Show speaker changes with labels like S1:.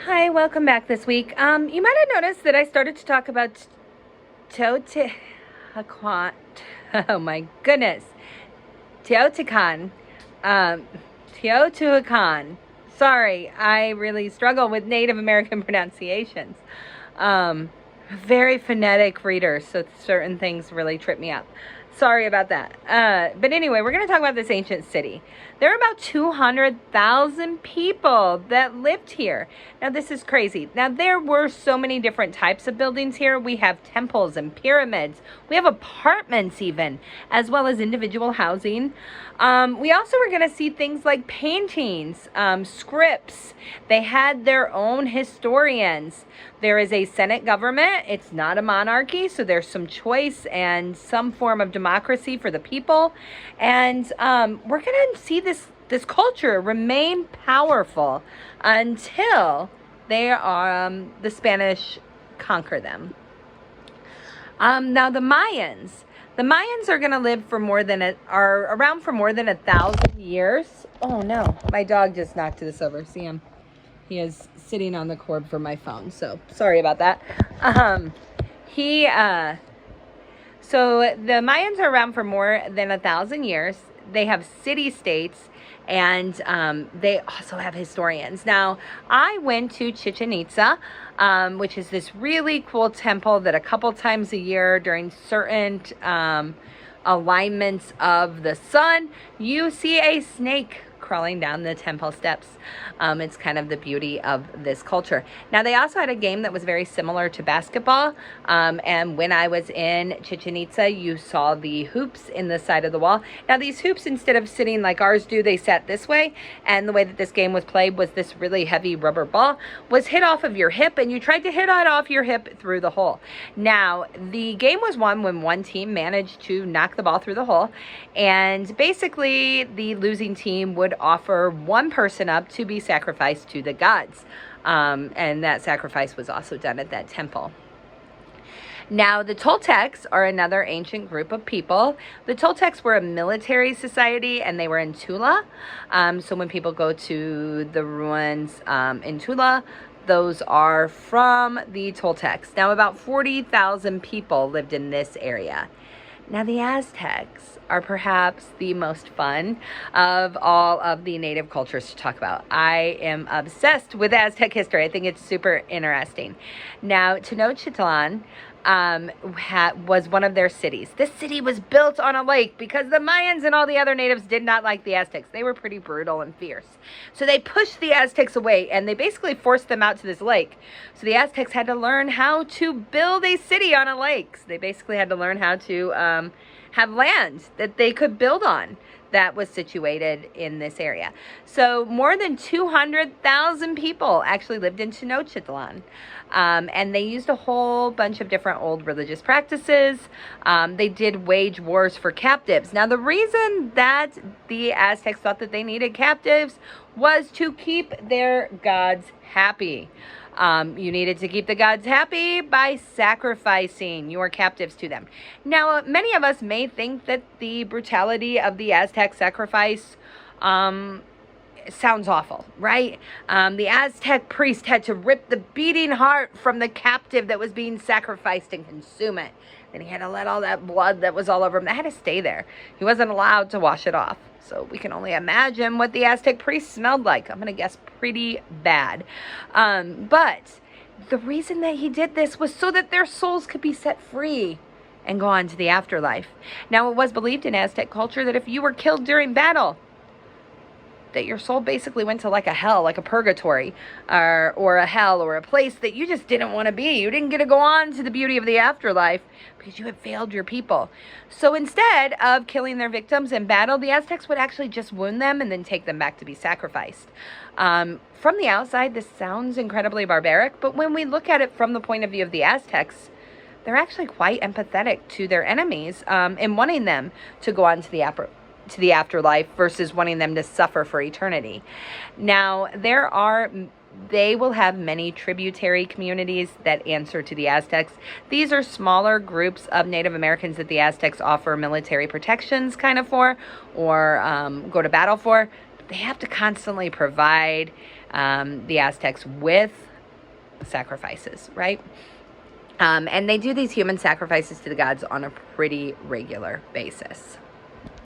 S1: Hi, welcome back this week. You might have noticed that I started to talk about Teotihuacan. Oh my goodness. Teotihuacan. Um, Teotihuacan. Sorry, I really struggle with Native American pronunciations. Um, Very phonetic reader, so certain things really trip me up. Sorry about that. But anyway, we're going to talk about this ancient city. There are about 200,000 people that lived here. Now, this is crazy. Now, there were so many different types of buildings here. We have temples and pyramids. We have apartments even, as well as individual housing. We also were going to see things like paintings, scripts. They had their own historians. There is a Senate government. It's not a monarchy, so there's some choice and some form of democracy for the people. And we're going to see this culture remain powerful until the Spanish conquer them. Now the Mayans. The Mayans are going to live are around for more than 1,000 years. Oh no, my dog just knocked this over. See him? He is sitting on the cord for my phone, so sorry about that. So the Mayans are around for more than 1,000 years. They have city-states, and they also have historians. Now, I went to Chichen Itza, which is this really cool temple that a couple times a year during certain alignments of the sun, you see a snake crawling down the temple steps. It's kind of the beauty of this culture. Now, they also had a game that was very similar to basketball. And when I was in Chichen Itza, you saw the hoops in the side of the wall. Now, these hoops, instead of sitting like ours do, they sat this way. And the way that this game was played was this really heavy rubber ball was hit off of your hip, and you tried to hit it off your hip through the hole. Now, the game was won when one team managed to knock the ball through the hole. And basically, the losing team would offer one person up to be sacrificed to the gods. And that sacrifice was also done at that temple. Now, the Toltecs are another ancient group of people. The Toltecs were a military society, and they were in Tula. So when people go to the ruins in Tula, those are from the Toltecs. Now, about 40,000 people lived in this area. Now, the Aztecs are perhaps the most fun of all of the native cultures to talk about. I am obsessed with Aztec history. I think it's super interesting. Now, Tenochtitlan was one of their cities. This city was built on a lake because the Mayans and all the other natives did not like the Aztecs. They were pretty brutal and fierce. So they pushed the Aztecs away, and they basically forced them out to this lake. So the Aztecs had to learn how to build a city on a lake. So they basically had to learn how to have land that they could build on that was situated in this area. So more than 200,000 people actually lived in Tenochtitlan. And they used a whole bunch of different old religious practices. They did wage wars for captives. Now, the reason that the Aztecs thought that they needed captives was to keep their gods happy. You needed to keep the gods happy by sacrificing your captives to them. Now, many of us may think that the brutality of the Aztec sacrifice sounds awful, right? The Aztec priest had to rip the beating heart from the captive that was being sacrificed and consume it. Then he had to let all that blood that was all over him, that had to stay there. He wasn't allowed to wash it off. So we can only imagine what the Aztec priest smelled like. I'm going to guess pretty bad. But the reason that he did this was so that their souls could be set free and go on to the afterlife. Now, it was believed in Aztec culture that if you were killed during battle, that your soul basically went to like a hell, like a purgatory, or a hell, or a place that you just didn't want to be. You didn't get to go on to the beauty of the afterlife because you had failed your people. So instead of killing their victims in battle, the Aztecs would actually just wound them and then take them back to be sacrificed. From the outside, this sounds incredibly barbaric, but when we look at it from the point of view of the Aztecs, they're actually quite empathetic to their enemies in wanting them to go on to the afterlife versus wanting them to suffer for eternity. Now, they will have many tributary communities that answer to the Aztecs. These are smaller groups of Native Americans that the Aztecs offer military protections kind of for, or go to battle for. But they have to constantly provide the Aztecs with sacrifices, right? And they do these human sacrifices to the gods on a pretty regular basis.